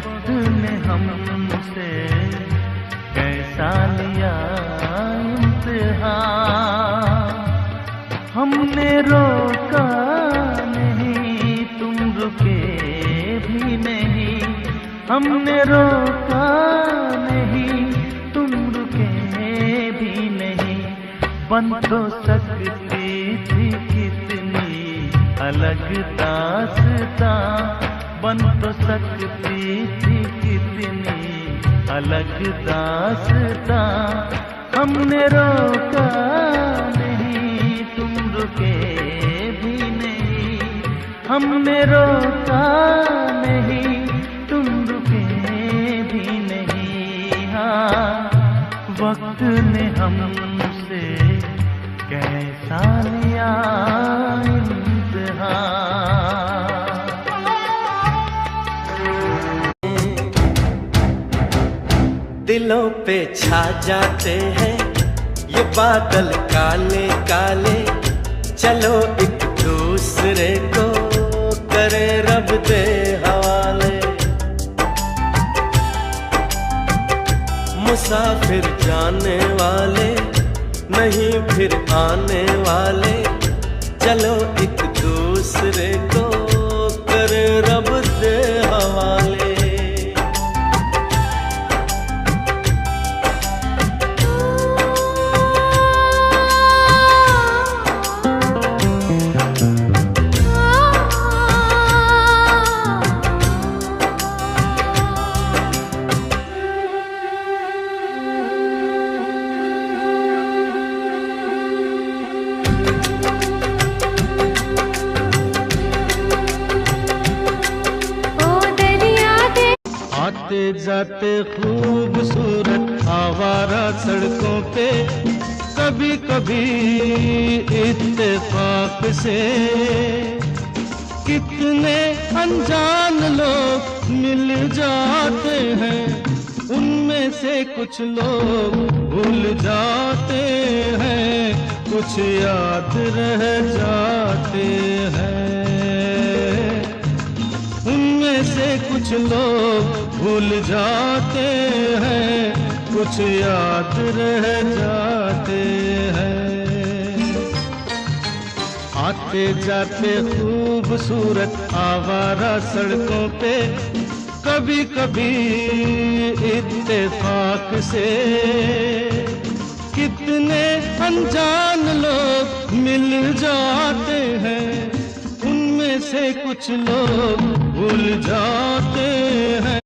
वक्त ने हमसे कैसा लिया इम्तिहान। हमने रोका नहीं, तुम रुके भी नहीं। हमने रोका नहीं, तुम रुके भी नहीं। बन तो सकती थी कितनी अलग दास्तां, बन तो सकती थी कितनी अलग दास्तां। हमने रोका नहीं, तुम रुके भी नहीं। हमने रोका नहीं, तुम रुके भी नहीं। हाँ, वक्त ने हमसे कैसा लिया इम्तिहान। दिलों पे छा जाते हैं ये बादल काले काले। चलो एक दूसरे को करे रब दे हवाले। मुसाफिर जाने वाले नहीं फिर आने वाले। चलो एक दूसरे को करे रब दे हवाले। आते जाते खूबसूरत आवारा सड़कों पे कभी कभी इत्तेफाक से कितने अनजान लोग मिल जाते हैं। उनमें से कुछ लोग भूल जाते हैं, कुछ याद रह जाते हैं। उनमें से कुछ लोग भूल जाते हैं, कुछ याद रह जाते हैं। आते जाते खूबसूरत आवारा सड़कों पे कभी कभी इत्तेफाक से कितने अनजान लोग मिल जाते हैं। उनमें से कुछ लोग भूल जाते हैं।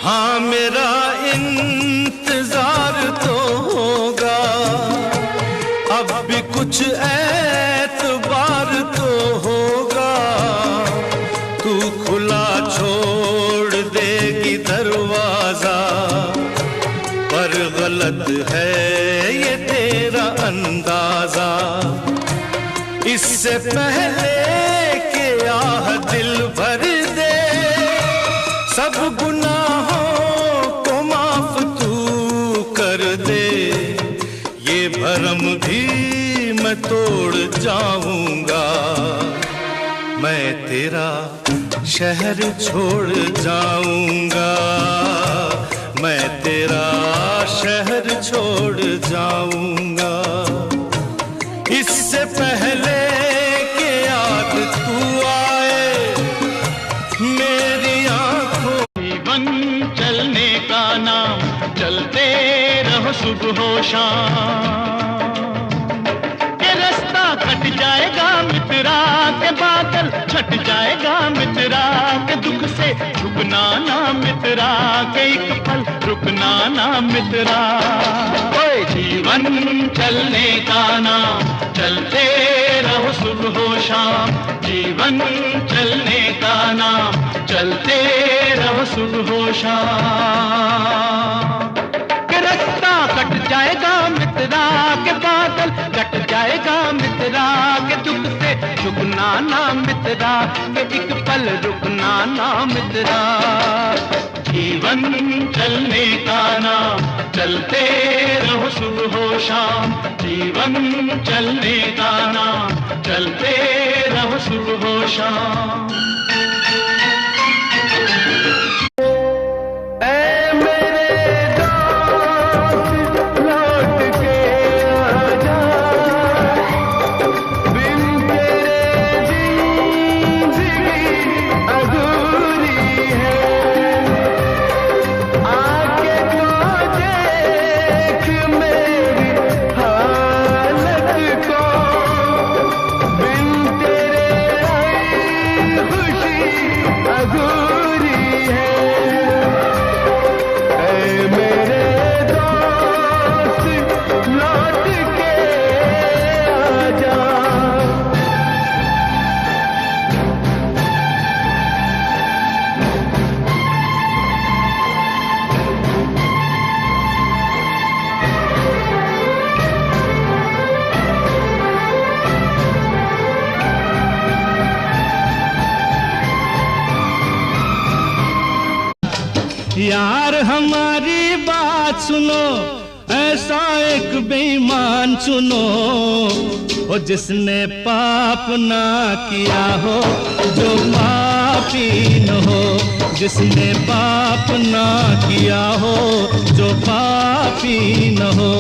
हाँ, मेरा इंतजार तो होगा, अब भी कुछ एतबार तो होगा। तू खुला छोड़ देगी दरवाजा, पर गलत है ये तेरा अंदाजा। इससे पहले कि आह दिल भर दे, सब गुनाहों को माफ तू कर दे। ये भरम भी मैं तोड़ जाऊंगा, मैं तेरा शहर छोड़ जाऊंगा। मैं तेरा शहर छोड़ जाऊंगा। इससे पहले कि याद तू आए मेरी आंखों। जीवन चलने का नाम, चलते रहो सुबह हो शाम। ये रास्ता कट जाएगा मित्रा के, बादल छट जाएगा मित्रा के। दुख से झुकना ना मित्रा के, एक पल रुकना ना मित्रा। ओए जीवन चलने का नाम, चलते रहो सुबह हो शाम। जीवन चलने का नाम, चलते रहो सुबह हो शाम। कि रास्ता कट जाएगा मित्रा के, बादल कट जाएगा मित्रा के। दुख से झुकना ना मित्रा के, एक पल रुकना ना मित्रा। जीवन चलने का नाम, चलते रहो सुबह हो शाम। जीवन चलने का नाम, चलते रहो सुबह हो शाम। यार हमारी बात सुनो, ऐसा एक बेईमान चुनो, ओ जिसने पाप ना किया हो, जो पापी न हो, जिसने पाप ना किया हो, जो पापी न हो।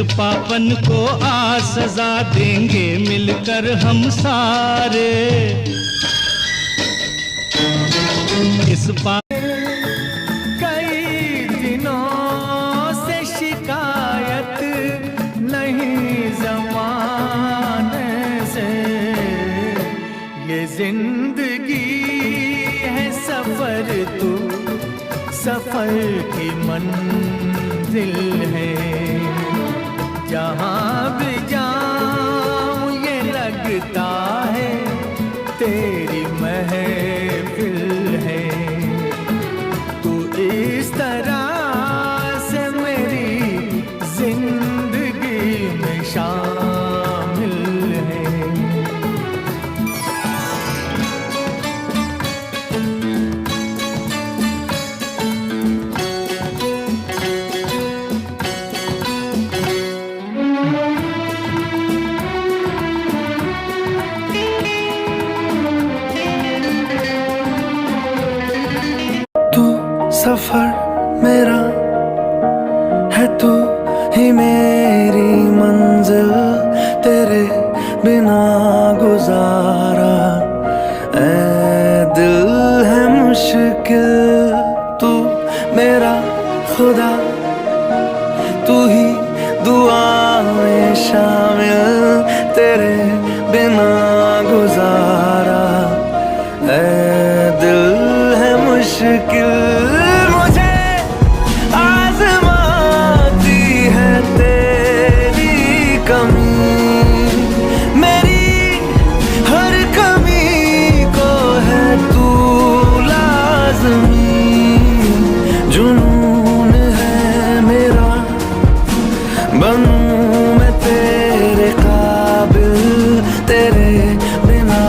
पापन को आज सजा देंगे मिलकर हम सारे। इस कई दिनों से शिकायत नहीं ज़माने से, ये जिंदगी है सफर, तू सफर की मंजिल है। जहाँ भी जाऊँ ये लगता है तेरी महफिल है। तू इस तरह से मेरी जिंदगी में शामिल है। सफर मेरा है, तू ही मेरी मंजिल, तेरे बिना गुजारा ऐ दिल है मुश्किल। तू मेरा खुदा, तू ही दुआ में शामिल, तेरे बिना गुजारा ऐ दिल है मुश्किल। जुनून है मेरा, बनूं मैं तेरे काबिल, तेरे बिना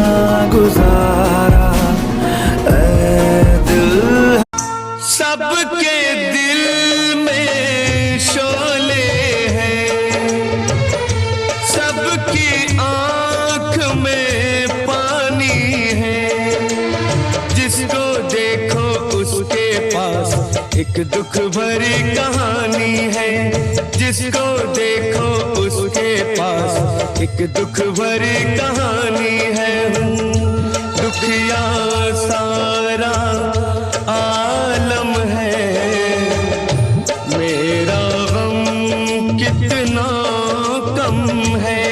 गुजारा ऐ दिल। सबके दिल में शोले हैं, सबकी आँख में पानी है, जिसको देखो उसके पास एक दुख भरी कहानी है, जिसको देखो उसके पास एक दुख भरी कहानी है। दुखिया सारा आलम है, मेरा गम कितना कम है,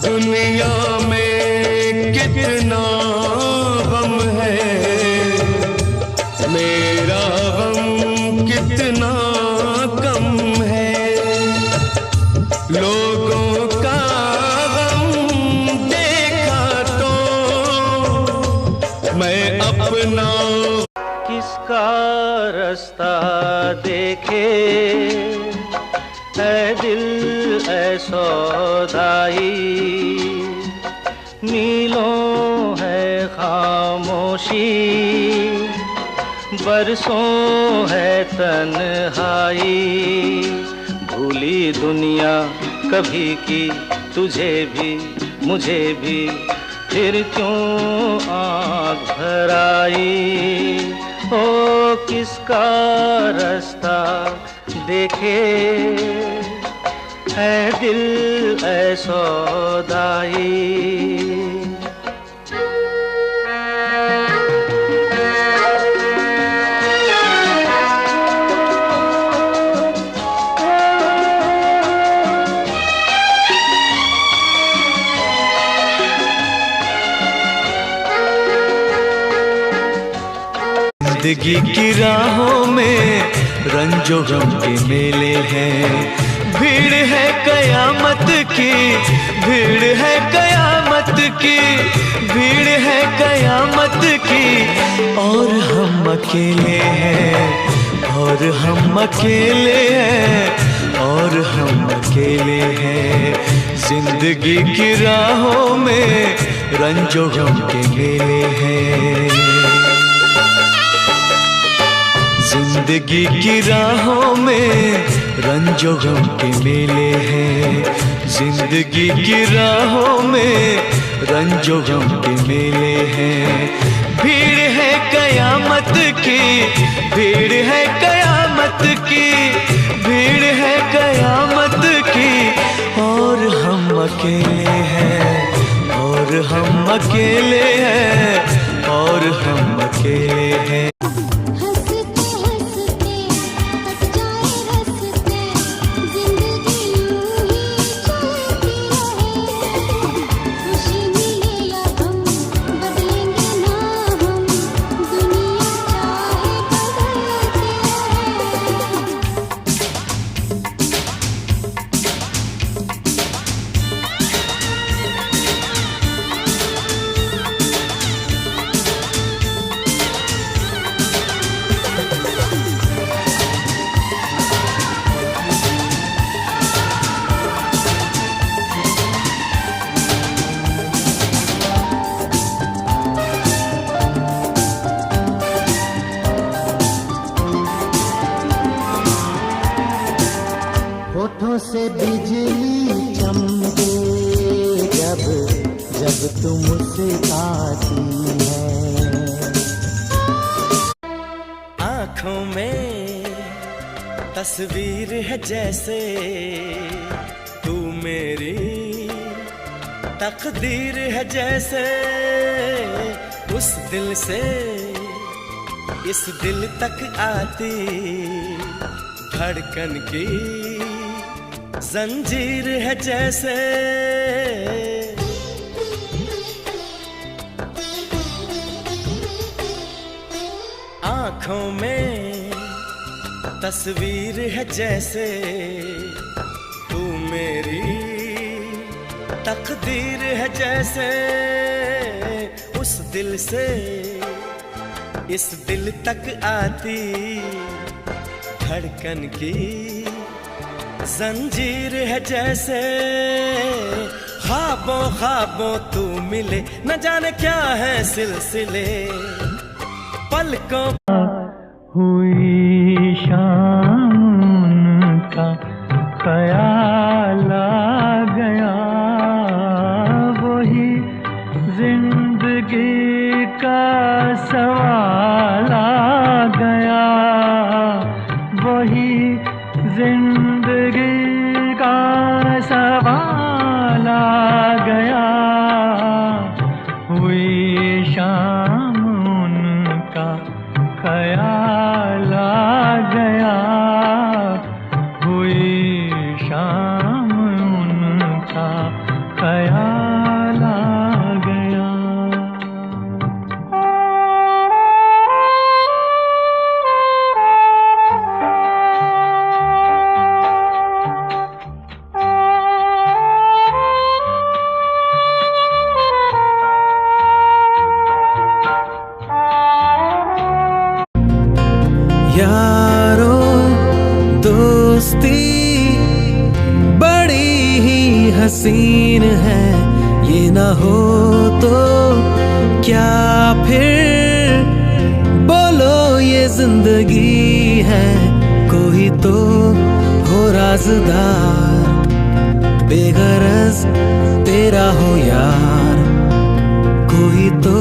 दुनिया में कितना गम है, मेरा गम कितना कम है। लोगों का गम देखा तो मैं अपना। किसका रास्ता देखे ऐ दिल ऐ सौदाई, मीलों है खामोशी, बरसों है तन्हाई। भूली दुनिया कभी की तुझे भी मुझे भी, फिर क्यों आँख भर आई। ओ किसका रास्ता देखे ऐ दिल ऐ सौदाई। जिंदगी की राहों में रंजो गम के मेले हैं। भीड़ है कयामत की, भीड़ है कयामत की, भीड़ है कयामत की, और हम अकेले हैं, और हम अकेले हैं, और हम अकेले हैं। जिंदगी की राहों में रंजो गम के मेले हैं। जिंदगी की राहों में रंजो गम के मेले हैं। जिंदगी की राहों में रंजो गम के मेले हैं। भीड़ है कयामत की, भीड़ है कयामत की, भीड़ है कयामत की, और हम अकेले हैं, और हम अकेले हैं, और हम अकेले हैं। होठों से बिजली चमके जब जब तुम मुस्कुराती है। आँखों में तस्वीर है जैसे तू मेरी तकदीर है जैसे। उस दिल से इस दिल तक आती धड़कन की जंजीर है जैसे। आँखों में तस्वीर है जैसे तू मेरी तकदीर है जैसे। उस दिल से इस दिल तक आती धड़कन की जंजीर है जैसे। ख्वाबों ख्वाबों तू मिले न जाने क्या है सिलसिले पलकों। हुई शाम का ख्याल आ गया, वही जिंदगी का सवाल आ गया, वही जिंदगी का सवाल आ गया। हुई शाम उनका ख्याल आ गया, हुई शाम उनका ख्याल आ गया। यारो दोस्ती बड़ी ही हसीन है, ये ना हो तो क्या फिर बोलो ये जिंदगी है। कोई तो हो राज़दार बेगरज तेरा हो यार, कोई तो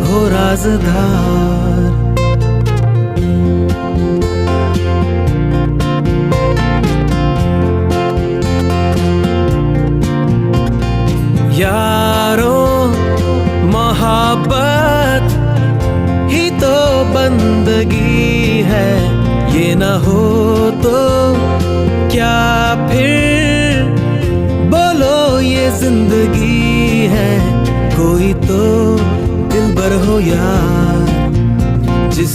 हो राज़दार। यारो मोहब्बत ही तो बंदगी है, ये न हो तो क्या फिर बोलो ये जिंदगी है। कोई तो दिलबर हो यार जिस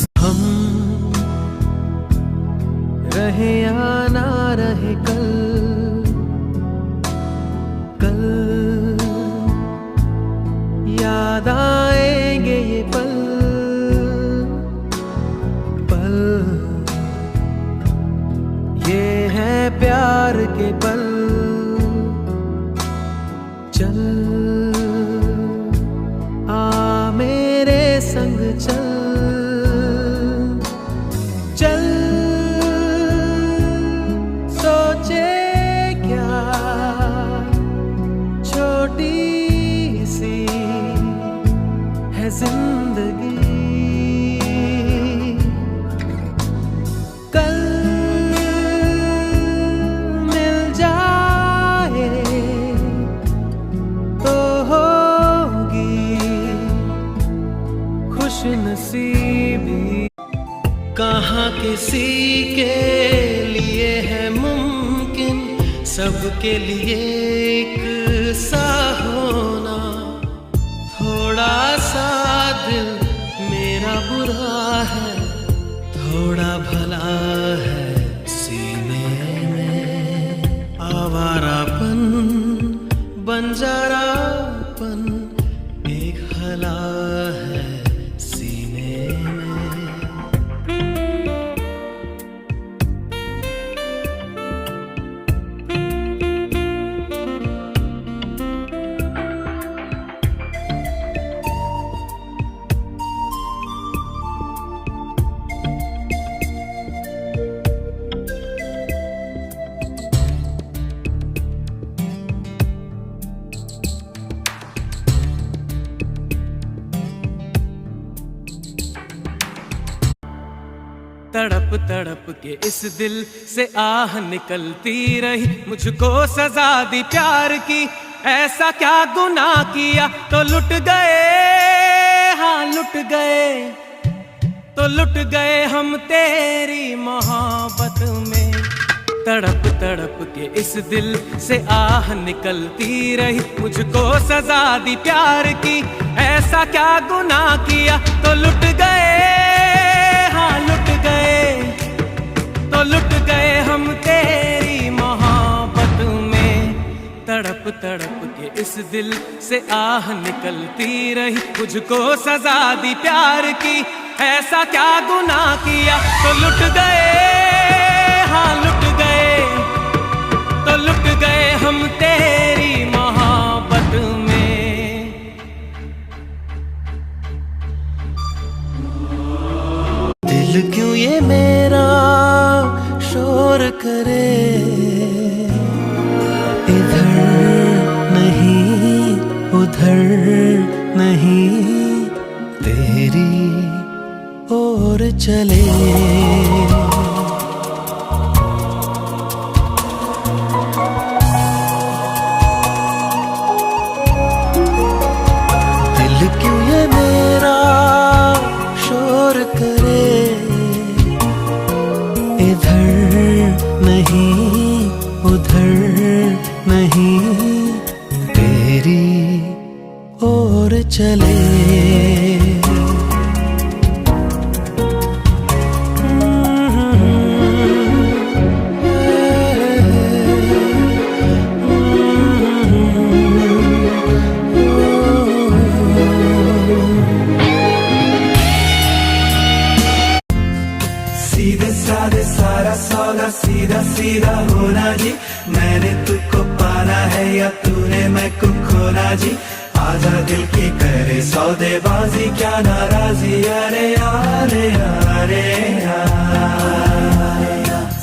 के पल चल आ मेरे संग चल चल सोचे क्या छोटी सी है जिंदगी कल मिल जाए तो होगी खुश नसीबी कहाँ किसी के लिए है मुमकिन सबके लिए एक सा होना थोड़ा सा दिल मेरा बुरा है थोड़ा भला है सीने में आवारापन बंजारापन एक हला है सीने में तड़प तड़प के इस दिल से आह निकलती रही मुझको सजा दी प्यार की ऐसा क्या गुनाह किया तो लुट गए हाँ लुट गए तो लुट गए हम तेरी मोहब्बत में तड़प तड़प के इस दिल से आह निकलती रही मुझको सजा दी प्यार की ऐसा क्या गुनाह किया तो लुट गए हाँ लुट गए तो लुट गए हम तेरी मोहब्बत में तड़प तड़प के इस दिल से आह निकलती रही मुझको सजा दी प्यार की ऐसा क्या गुनाह किया तो लुट गए हाँ लुट गए तो लुट गए हम तेरी मोहब्बत में दिल क्यों ये मेरा शोर करे इधर नहीं उधर नहीं तेरी ओर चले दिल क्यों ये मेरा शोर करे इधर नहीं उधर नहीं तेरी ओर चले सीधे साधे सारा सौदा सीधा सीधा होना जी मैंने तुझको पाना है या तूने मैं को खोना जी आजा दिल की करे सौदेबाजी क्या नाराजी अरे अरे अरे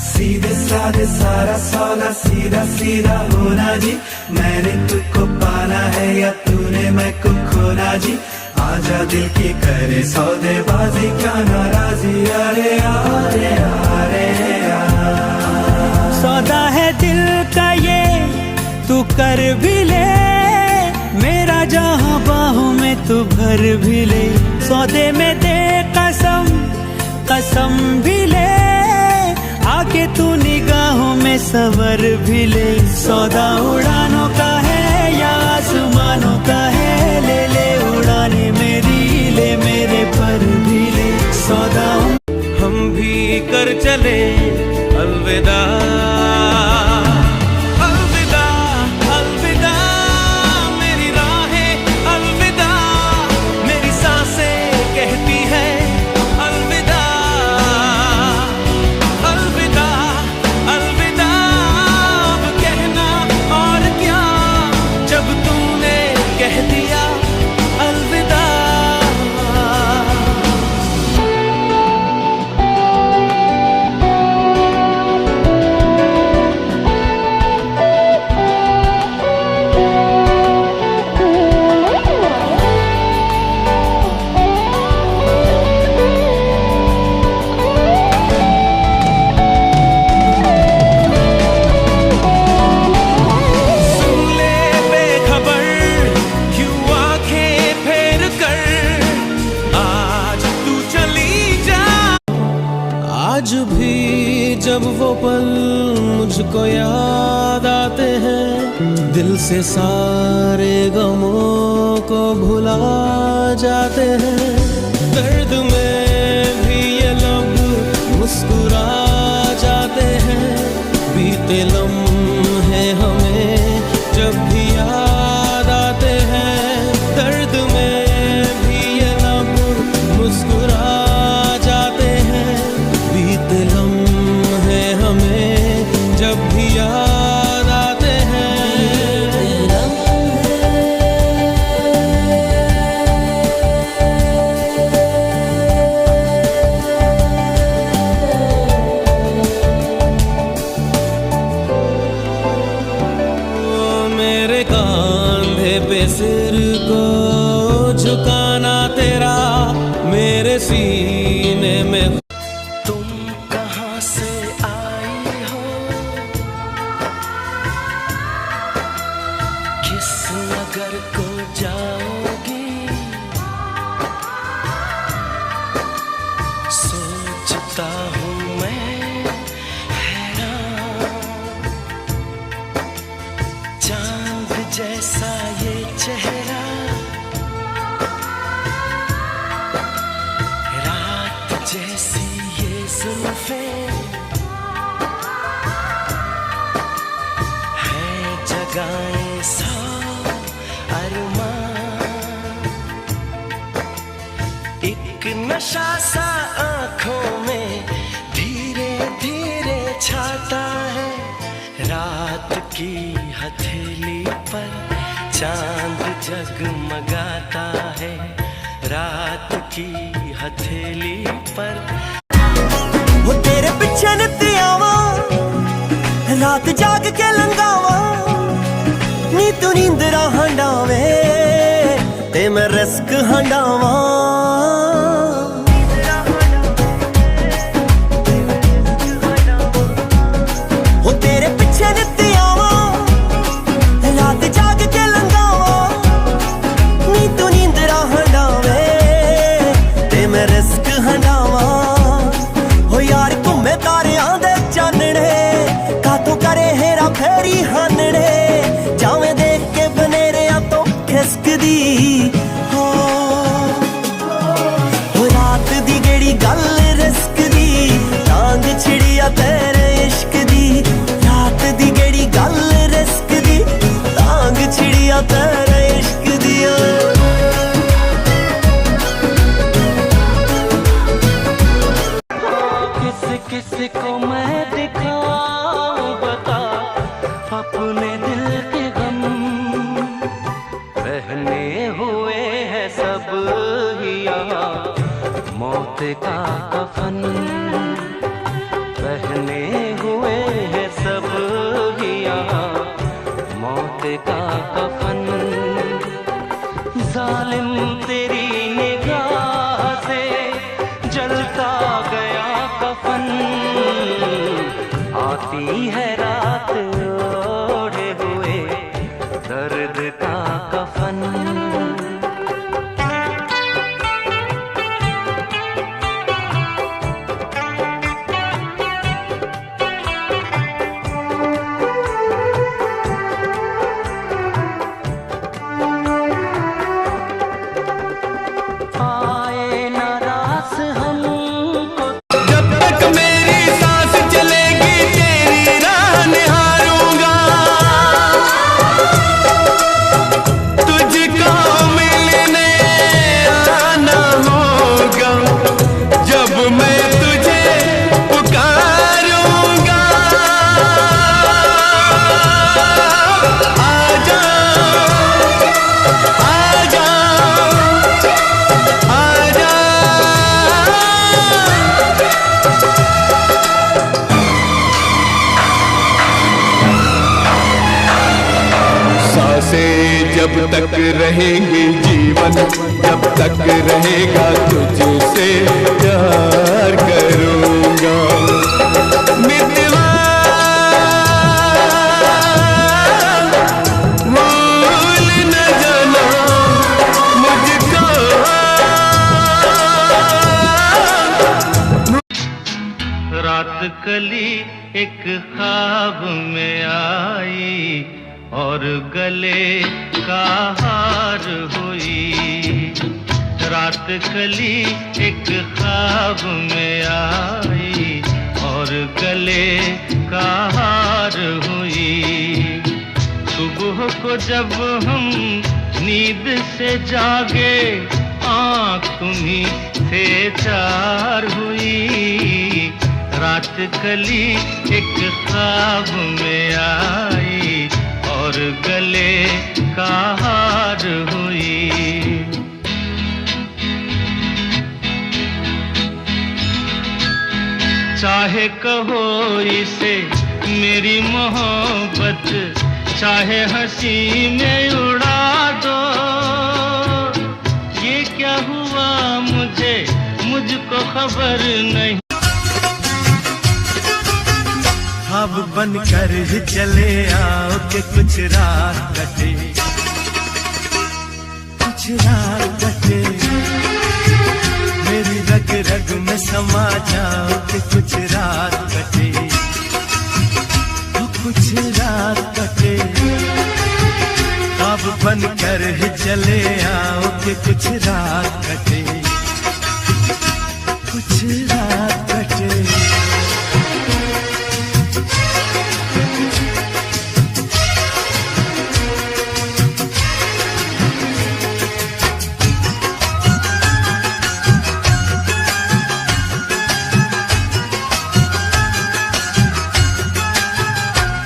सीधे साधे सारा सौदा सीधा सीधा होना जी मैंने तुझको पाना है या तूने मैं को खोना जी आजा दिल की करे सौदेबाजी क्या नाराजी अरे अरे अरे सौदा है दिल का ये तू कर भी ले मेरा जहां बाहों में तू भर भी ले सौदे में दे कसम कसम भी ले आके तू निगाहों में सवर भी ले सौदा उड़ानों का है या आसमानों का है ले ले उड़ाने मेरी ले मेरे पर भी ले सौदा हम भी कर चले अलविदा अलविदा अलविदा मेरी राहें अलविदा मेरी सांसें कहती है अलविदा अलविदा अलविदा अब आज भी जब वो पल मुझको याद आते हैं, दिल से सारे गमों को भुला जाते हैं। दर्द में भी ये लब मुस्कुरा जाते हैं, बीते लम्हे हमें जब भी याद आते हैं। दर्द में भी ये लब मुस्कुरा जाते हैं, बीते लम्हे हमें जब भी याद आते हैं। मेरे कांधे पे सिर को झुकाना तेरा, मेरे सीने में। तुम कहाँ से आई हो, किस नगर को जाओगी, सोचता हूँ मैं हैरान। चांद जैसा ये चेहरा, रात जैसी ये जुल्फें, है जगाएं सौ अरमान। एक नशा सा आँखों में धीरे धीरे छाता है, रात की हथेली पर चांद जगमगाता है, रात की हथेली पर। वो तेरे पिछे नित्ती आवा, रात जाग के लंगावा, नी तू नींदरा हंडावे ते मैं रिस्क हंडावा। वो तेरे पिछे नित्ती आवा, रात जाग के लंगावा, नी तू नींदरा हंडावे ते मैं रिस्क हंडावा। हो यार घूमे तारियां दे चानने, कातों करे हेरा फेरी हानने, जावे देख के बनेरिया तो खिसकदी। हो रात दी गेड़ी गल रिस्क दी, टांग छिड़िया तेरे इश्क दी। रात दी गेड़ी गल रिस्क दी, टांग छिड़िया तेरे इश्क दी। किसी को मैं दिखाऊं बता अपने दिल के गम, पहने हुए हैं सब ही यहाँ मौत का कफन, पहने हुए हैं सब ही यहाँ मौत का कफन। जालिम तेरी निगाह से जलता गया कफन, आती है रात ओढ़े हुए दर्द का कफन। आए ना रास हमको, जब तक मेरी सांस चलेगी तेरी राह निहारूंगा, तुझको मिलने आना होगा, जब मैं तुझे पुकारूंगा। आजा आजा आजा, सांसें जब तक रहेंगी जीवन, जब तक रहेगा तुझसे प्यार करूंगा। मितवा भूल न जाना मुझको, रात कली एक ख्वाब में आई और गले का हार हुई। रात कली एक ख्वाब में आई और गले का हार हुई। सुबह को जब हम नींद से जागे आँख तुम्हीं से चार हुई। रात कली एक ख्वाब में आई और गले का हार हुई। चाहे कहो इसे मेरी मोहब्बत, चाहे हंसी में उड़ा दो। ये क्या हुआ मुझको खबर नहीं। ख्वाब बनकर ही चले आओ कि कुछ रात कटे, कुछ रात कटे। मेरी रग रग में समा जाओ कि कुछ रात कटे, कुछ रात कटे। ख्वाब बनकर ही चले आओ कि कुछ रात कटे, कुछ रात कटे।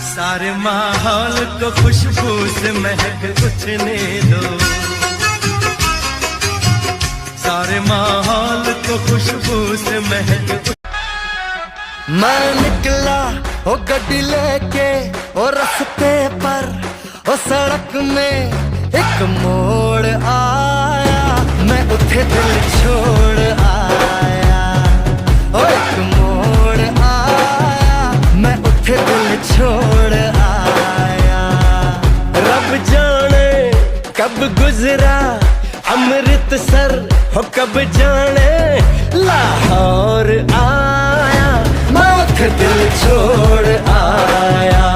सारे माहौल को खुशबू से महक उठने दो, सारे माहौल को खुशबू से महक। मैं निकला ओ गड्डी लेके ओ रास्ते पर, ओ सड़क में एक मोड़ आया। मैं उठे दिल छोड़ आया, ओ एक मोड़ आया। मैं उठे दिल छोड़ आया। रब जाने कब गुजरा अमृतसर, हो कब जाने लाहौर आया। मैं उठे दिल छोड़ आया,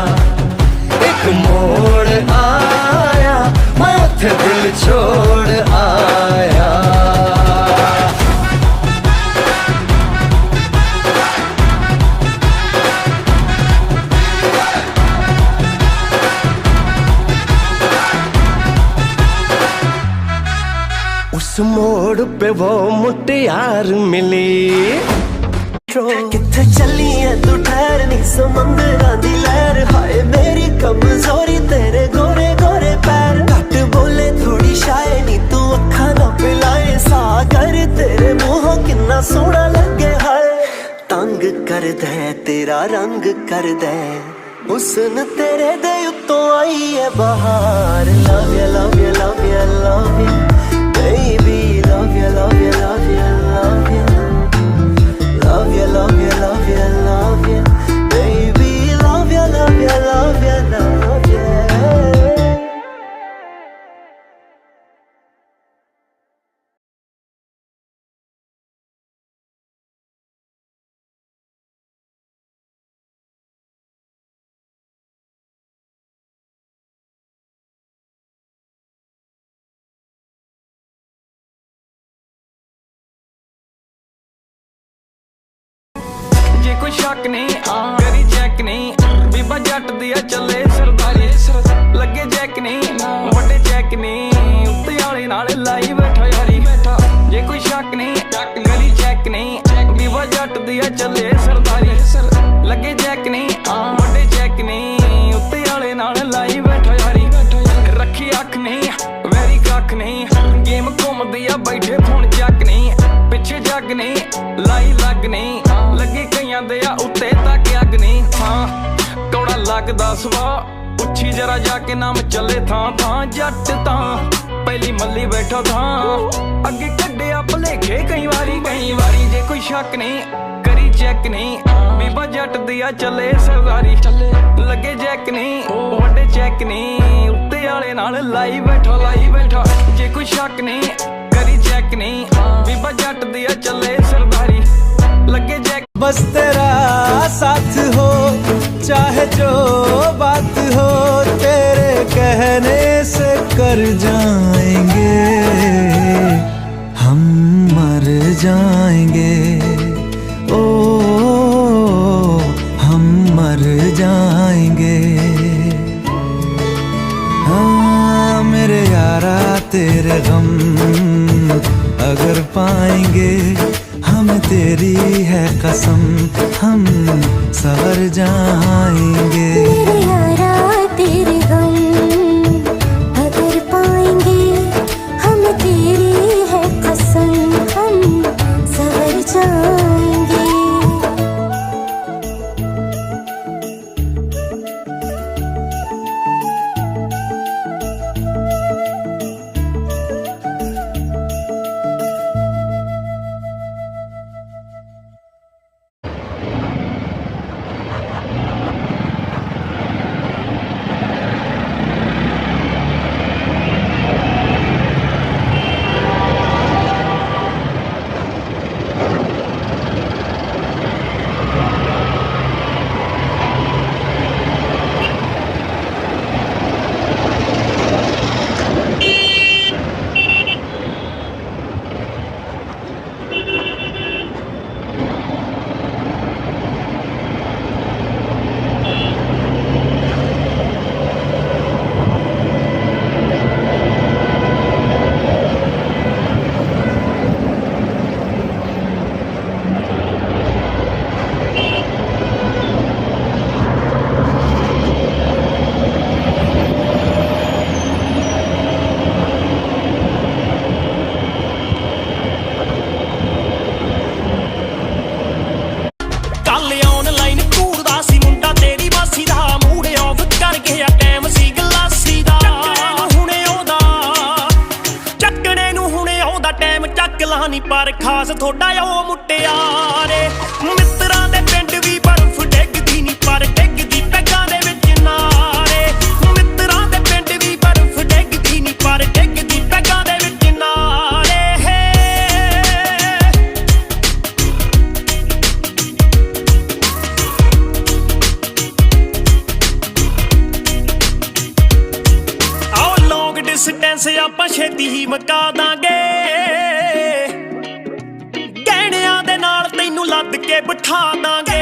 एक मोड़ आया। मैं उठे दिल छोड़ आया। उस मोड़ पे वो मुटियार मिली। किथे चली है तू ठहर नी समंदरां दी लहर। हाय मेरी कमजोरी तेरे गोरे गोरे पैर। घट बोले थोड़ी शाय नी तू अखा ना पिलाए। सागर तेरे मुंहों किन्ना सोहना लगे। हाय तंग कर दे तेरा रंग कर दे। हुस्न तेरे दे उत्तों आई है बहार। Love you love you love you love you baby, love you, love you, love you, love you, love you, love you, love you, love you, baby, love you, love you, love you, love you. जे कोई शक नहीं करी check नहीं। बीबा जट दिया चले सरदारी। लगे check नहीं वड्डे चेक नहीं। उत्ते आले नाल लाई बैठा यारी। जे कोई शक नहीं करी चेक नहीं। बीबा जट दिया चले सरदारी। लगे चेक नहीं वड्डे चेक नहीं। उत्ते आले नाल लाई बैठा यारी। रखी अख नहीं वैरी कख नहीं। गेम घूम दिया बैठे फोन चक नहीं। पिछे जग नहीं लाई लग नहीं। लगे कईयां दे उत्ते तक अग नहीं। हाँ कौड़ा लगदा सवा पुछी जरा जाके नाम चले थां थां। जट तां पहली मल्ली बैठा थां। अगे कड्डिया भलेखे कई वारी जे कोई शक नहीं करी चेक नहीं। बीबा जट दिया चले सरदारी। लगे चेक नहीं वड्डे चेक नहीं। उत्ते आले नाल लाई बैठा जे कोई शक नहीं करी चेक नहीं। बीबा जट दिया चले सरदारी। लगे चेक बस तेरा साथ हो, चाहे जो बात हो, तेरे कहने से कर जाएंगे, हम मर जाएंगे, ओ हम मर जाएंगे। हाँ मेरे यारा तेरे गम अगर पाएंगे, हम तेरी है कसम, हम सवर जाएंगे। मेरे यारा तेरे गम अगर पाएंगे, हम तेरी है कसम, हम सवर जाएंगे। ਨੀ ਪਰ ਖਾਸ ਥੋੜਾ ਉਹ ਮੁਟਿਆਰੇ ਮਿੱਤਰਾਂ ਦੇ ਪਿੰਡ ਵੀ ਬਰਫ਼ ਡਿੱਗਦੀ ਨੀ ਪਰ ਡਿੱਗਦੀ ਪੈਗਾਂ ਦੇ ਵਿੱਚ ਨਾਰੇ ਮਿੱਤਰਾਂ ਦੇ ਪਿੰਡ ਵੀ ਬਰਫ਼ ਡਿੱਗਦੀ ਨੀ ਪਰ ਡਿੱਗਦੀ ਪੈਗਾਂ ਦੇ ਵਿੱਚ ਨਾਰੇ ਆਓ ਲੌਂਗ ਡਿਸਟੈਂਸ ਆਪਾਂ ਛੇਤੀ ਹੀ ਮੁਕਾ ਦਾਂਗੇ ਲੱਦ ਕੇ ਬਿਠਾ ਦਾਂਗੇ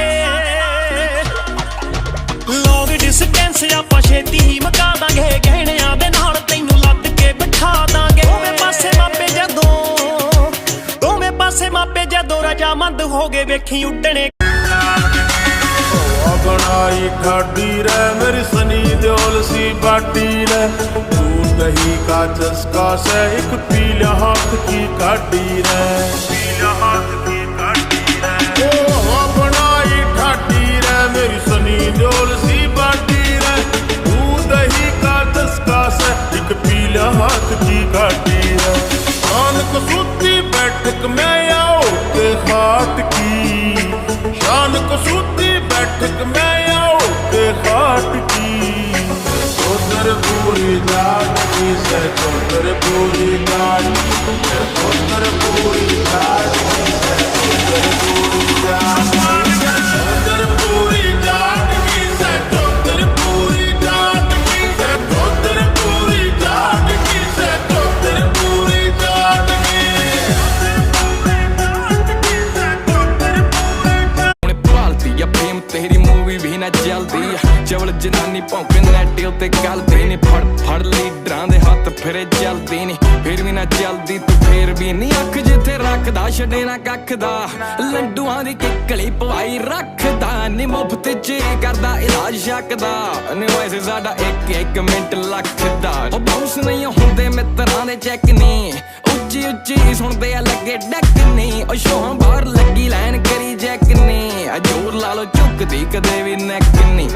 ਲੌਂਗ ਡਿਸਟੈਂਸ ਆਪਾਂ ਛੇਤੀ ਹੀ ਮੁਕਾ ਦਾਂਗੇ ਗਹਿਣਿਆਂ ਦੇ ਨਾਲ ਤੈਨੂੰ ਲੱਦ ਕੇ ਬਿਠਾ ਦਾਂਗੇ ਦੋਵੇਂ ਪਾਸੇ ਮਾਪੇ ਜਦੋਂ ਰਜਾਮੰਦ ਹੋ ਗਏ ਵੇਖੀ ਉੱਡਣੇ ਬਣਾਈ ਖਾਡੀ ਰਹਿ ਮੇਰੀ ਸਨੀ ਦਿਓਲ ਸੀ ਬਾਟੀ ਰਹਿ ਤੂੰ ਦਹੀਂ ਕਾ ਚਸਕਾ ਸੇ ਇੱਕ ਪੀਲਾ ਹੱਥ ਕੀ ਕਾਢੀ ਰਹਿ ਪੀਲਾ ਹੱਥ ਕੀ मेरी सनी दियोल सी बाटी रे तू दही का चस्का से एक पीला हाथ की काटी है शान कसूती बैठक में आओ के खाट की शान कसूती बैठक में आओ के खाट की चौधर पूरी जाट की से चौधर पूरी जाट चौधर पूरी जाट की से चौधर पूरी जाट ਚਵਲ ਜਨਾਨੀ ਭੌਂਕੇ ਨੈਟ ਉੱਤੇ ਗੱਲਦੀ ਨੀ ਫੜ ਲੀਡਰਾਂ ਦੇ ਹੱਥ ਫਿਰੇ ਚੱਲਦੀ ਨੀ ਫਿਰ ਵੀ ਨਾ ਚੱਲਦੀ ਤੂੰ ਫੇਰ ਵੀ ਨੀ ਅੱਖ ਜਿੱਥੇ ਰੱਖਦਾ ਛੱਡੇ ਨਾ ਕੱਖ ਦਾ ਲੰਡੂਆਂ ਦੀ ਕਿੱਕਲੀ ਪਵਾਈ ਰੱਖਦਾ ਨੀ ਮੁਫਤ ਚ ਕਰਦਾ ਇਲਾਜ ਸ਼ੱਕ ਦਾ ਨੀ ਵੈਸੇ ਸਾਡਾ ਇੱਕ ਮਿੰਟ ਲੱਖ ਦਾ ਉਹ ਬਾਉਂਸ ਨਹੀਂ ਹੁੰਦੇ ਮਿੱਤਰਾਂ ਦੇ ਚੈੱਕ ਨੀ ਉੱਚੀ ਉੱਚੀ ਸੁਣਦੇ ਆ ਲੱਗੇ ਡੱਕ ਨੀ ਉਹ ਸ਼ੋਹਾਂ ਬਾਹਰ ਲੱਗੀ ਲਾਈਨ ਕਰੀ ਜੈਕ ਨੀ ਆ ਜੋਰ ਲਾ ਲੋ ਝੁਕਦੀ ਕਦੇ ਵੀ ਨੈਕ ਨੀ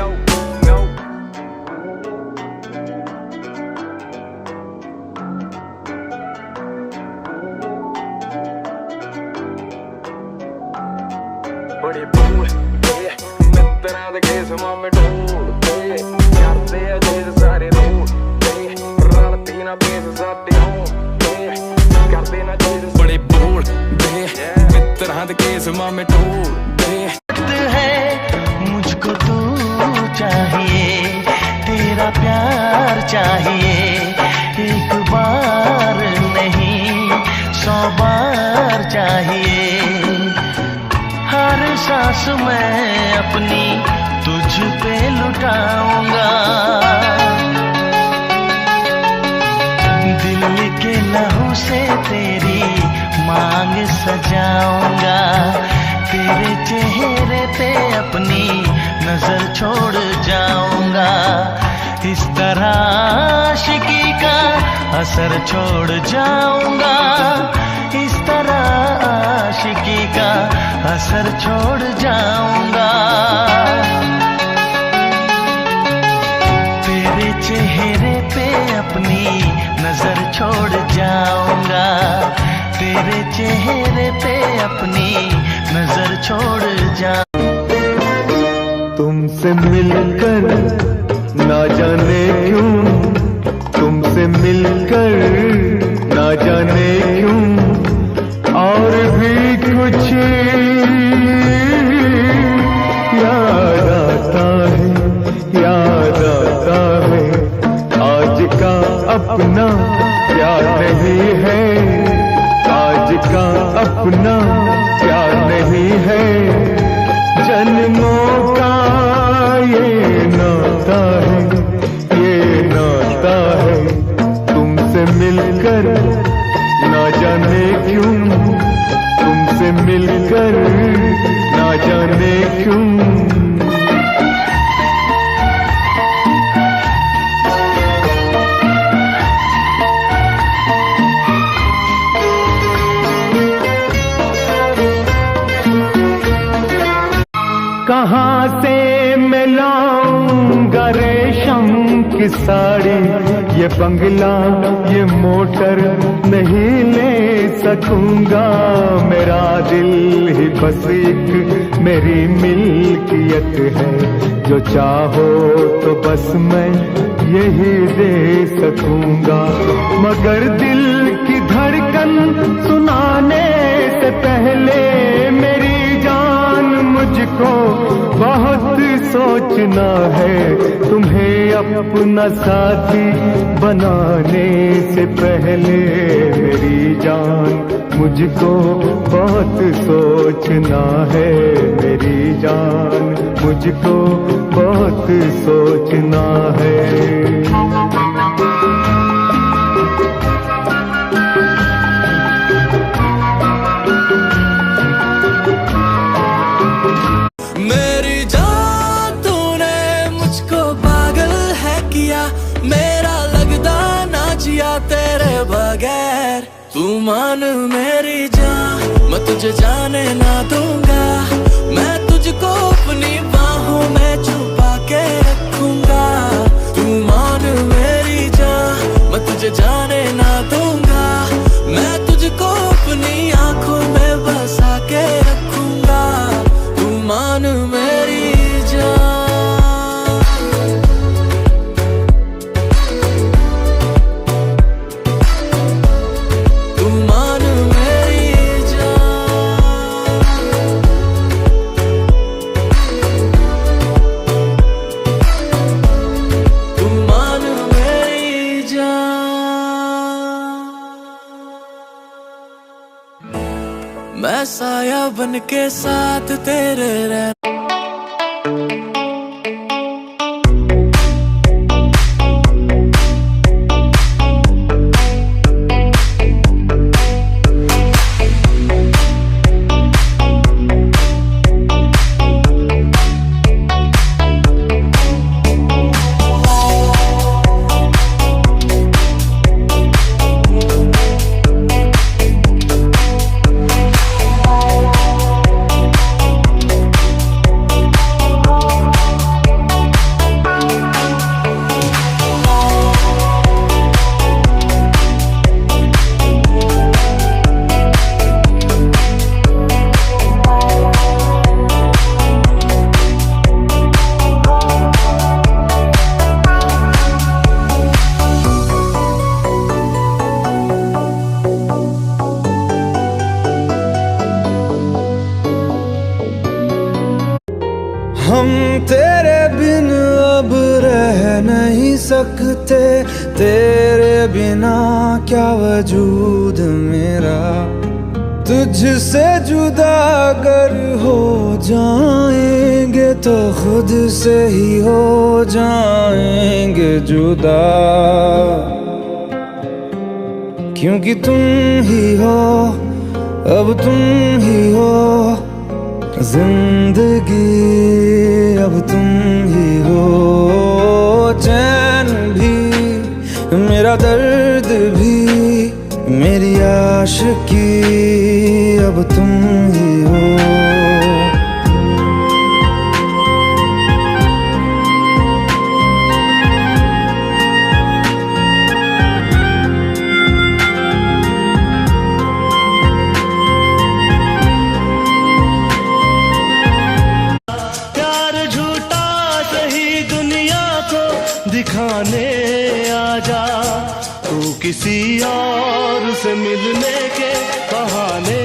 ਬੜੇ ਬੂਲ ਮਿੱਤਰਾਂ ਦੇ ਕੇਸ ਮਾਮੇ ਢੋਲ ਕਰਦੇ ਆ ਜੇ ਸਾਰੇ ਰੋਲ ਰਲਦੀ ਨਾ ਬੇਸ ਸਾਡੇ ਹੋਂ ਕਰਦੇ ਨਾ ਜੇ ਬੜੇ ਬੂਲ ਮਿੱਤਰਾਂ ਦੇ बेस मामे टोल दे है मुझको तू चाहिए, तेरा प्यार चाहिए, एक बार नहीं 100 बार चाहिए। हर सांस मैं अपनी तुझ पे लुटाऊंगा, दिल के लहू से तेरी मांग सजाऊंगा, तेरे चेहरे पे अपनी नजर छोड़ जाऊंगा। इस तरह आशिकी का असर छोड़ जाऊंगा, इस तरह आशिकी का असर छोड़ जाऊंगा। तेरे चेहरे पे अपनी नजर छोड़ जाऊंगा, तेरे चेहरे पे अपनी नजर छोड़ जा। तुमसे मिलकर ना जाने क्यों, तुमसे मिलकर ना जाने क्यों, और भी कुछ याद आता है, याद आता है। आज का अपना प्यार नहीं है, आज का अपना प्यार नहीं है, जन्मों का ये नाता है, ये नाता है। तुमसे मिलकर ना जाने क्यों, तुमसे मिलकर ना जाने क्यों। कहाँ से मैं लाऊंगा रेशम की साड़ी, ये बंगला ये मोटर नहीं ले सकूंगा। मेरा दिल ही बस एक मेरी मिल्कियत है, जो चाहो तो बस मैं यही दे सकूंगा। मगर दिल की धड़कन सुनाने से पहले मेरी जान मुझको बहुत सोचना है। तुम्हें अपना साथी बनाने से पहले मेरी जान मुझको बहुत सोचना है, मेरी जान मुझको बहुत सोचना है। मेरी जान तूने मुझको पागल है किया, मेरा लगदा ना जिया तेरे बगैर। तू मान मेरी जान, मैं तुझे जाने ना दूंगा, मैं तुझको अपनी बाहों में छुपा के रखूंगा। तू मान मेरी जान, मैं तुझे जाने ना दूंगा, मैं तुझको अपनी आंखों में बसा के रखूंगा। तू मान मेरी जान, तू मान मेरी जान, तू मान मेरी जान। मैं साया बन के साथ तेरे रहना। हम तेरे बिन अब रह नहीं सकते, तेरे बिना क्या वजूद मेरा। तुझसे जुदा अगर हो जाएंगे तो खुद से ही हो जाएंगे जुदा, क्योंकि तुम ही हो, अब तुम ही हो जिंदगी, अब तुम ही हो। चैन भी मेरा दर्द भी मेरी आशिकी, अब तुम ही हो। दिखाने आजा, तू किसी और से मिलने के बहाने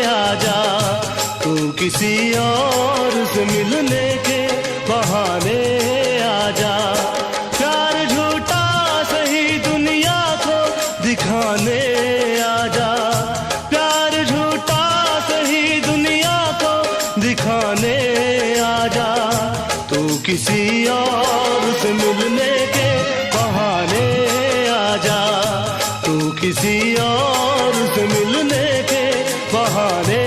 आजा, तू किसी और से मिलने के बहाने आजा। प्यार झूठा सही दुनिया को दिखाने आजा, प्यार झूठा सही दुनिया को दिखाने आजा, तू किसी और से मिलने के बहाने आजा, तू किसी और से मिलने के बहाने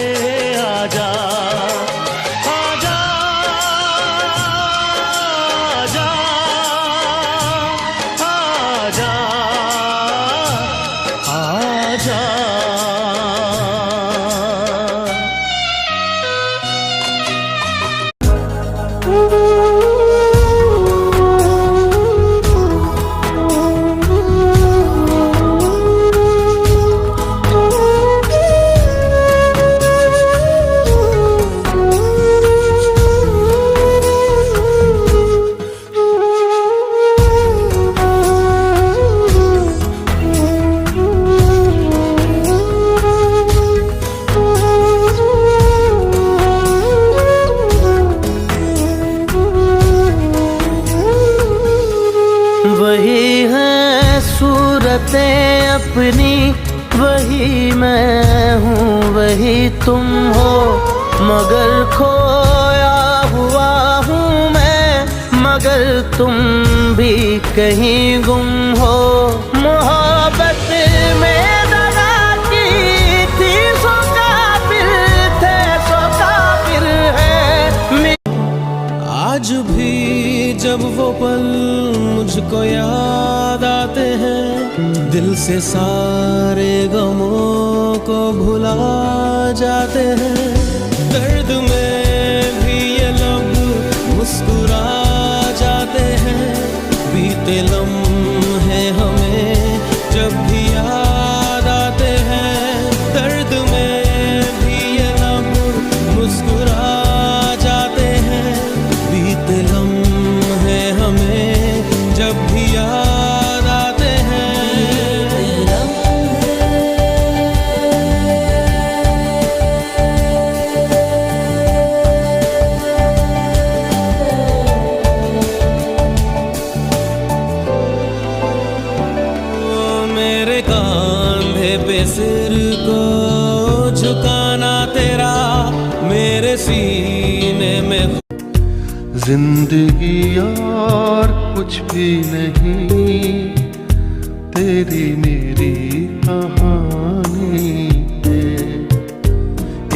आजा। आजा आजा आजा आजा। वही है सूरतें अपनी, वही मैं हूँ वही तुम हो, मगर खोया हुआ हूँ मैं, मगर तुम भी कहीं गुम हो। मोहब्बत में दगा की थी सो काबिल थे, सो काबिल है। आज भी जब वो पल मुझको याद आते हैं, दिल से सारे गमों को भुला जाते हैं। दर्द में भी ये लब मुस्कुरा जाते हैं, बीते लम्हे हमें जब भी याद आते हैं। दर्द में भी ये लब मुस्कुरा जाते हैं, बीते लम्हे हमें जब भी याद आते हैं। मेरे कांधे पे सिर को झुकाना तेरा, मेरे सीने में जिंदगी और कुछ भी नहीं, तेरी मेरी कहानी है।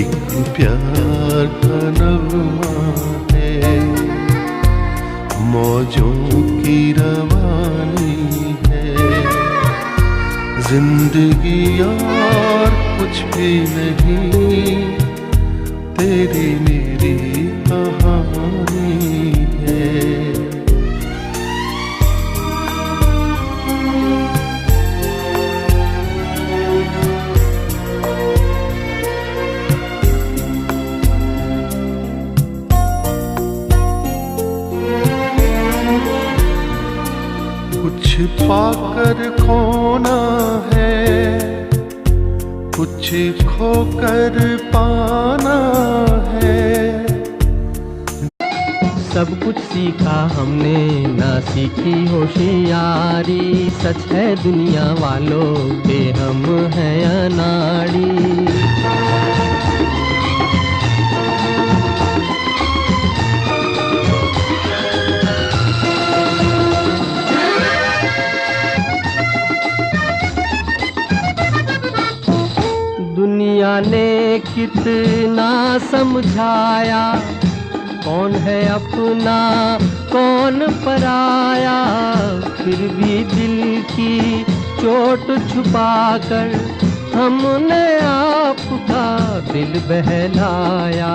एक प्यार का नगमा है, मौजों की रवानी है। जिंदगी और कुछ भी नहीं, तेरी मेरी कहानी है। कुछ पाकर खोना है, कुछ खोकर पाना है। सब कुछ सीखा हमने, ना सीखी होशियारी। सच है दुनिया वालों के हम हैं अनाड़ी। दुनिया ने कितना समझाया, कौन है अपना कौन पराया। फिर भी दिल की चोट छुपाकर हमने आपका दिल बहलाया।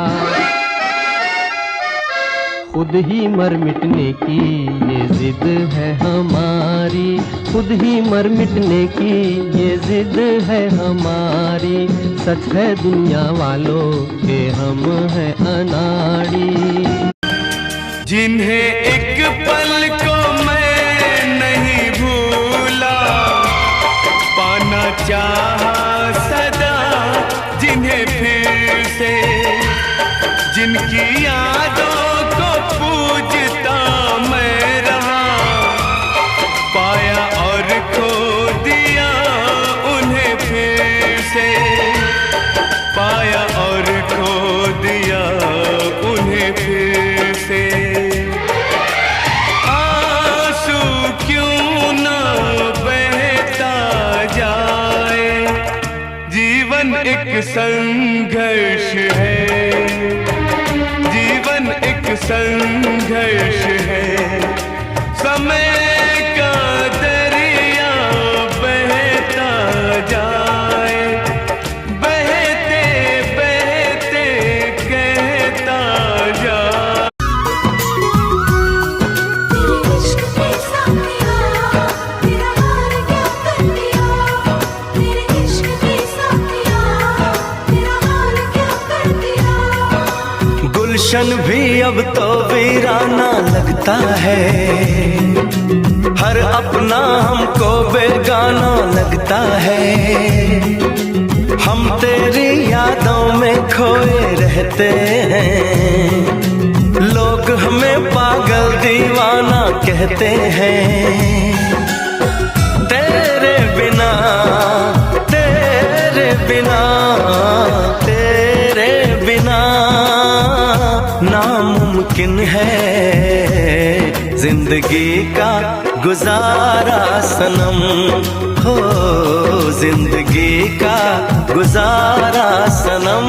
खुद ही मर मिटने की ये जिद है हमारी, खुद ही मर मिटने की ये जिद है हमारी। सच है दुनिया वालों के हम हैं अनाड़ी। जिन्हें एक पल को मैं नहीं भूला, पाना चाहा सदा जिन्हें फिर से, जिनकी यादों को पूजता मैं रहा। पाया और खो दिया उन्हें फिर से, पाया और खो दिया उन्हें फिर से। आंसू क्यों ना बहता जाए, जीवन एक संघर्ष है, जीवन एक संघर्ष है। समय का दरिया बहता जाए, बहते बहते कहता जाए। तेरे इश्क के साथिया, तेरा हाल क्या कर दिया। तेरे इश्क के साथिया, तेरा हाल क्या कर दिया। गुलशन भी अब तो वीराना लगता है, हर अपना हमको बेगाना लगता है। हम तेरी यादों में खोए रहते हैं, लोग हमें पागल दीवाना कहते हैं। तेरे बिना, तेरे बिना, तेरे बिना नामुमकिन है जिंदगी का गुजारा सनम। हो जिंदगी का गुजारा सनम।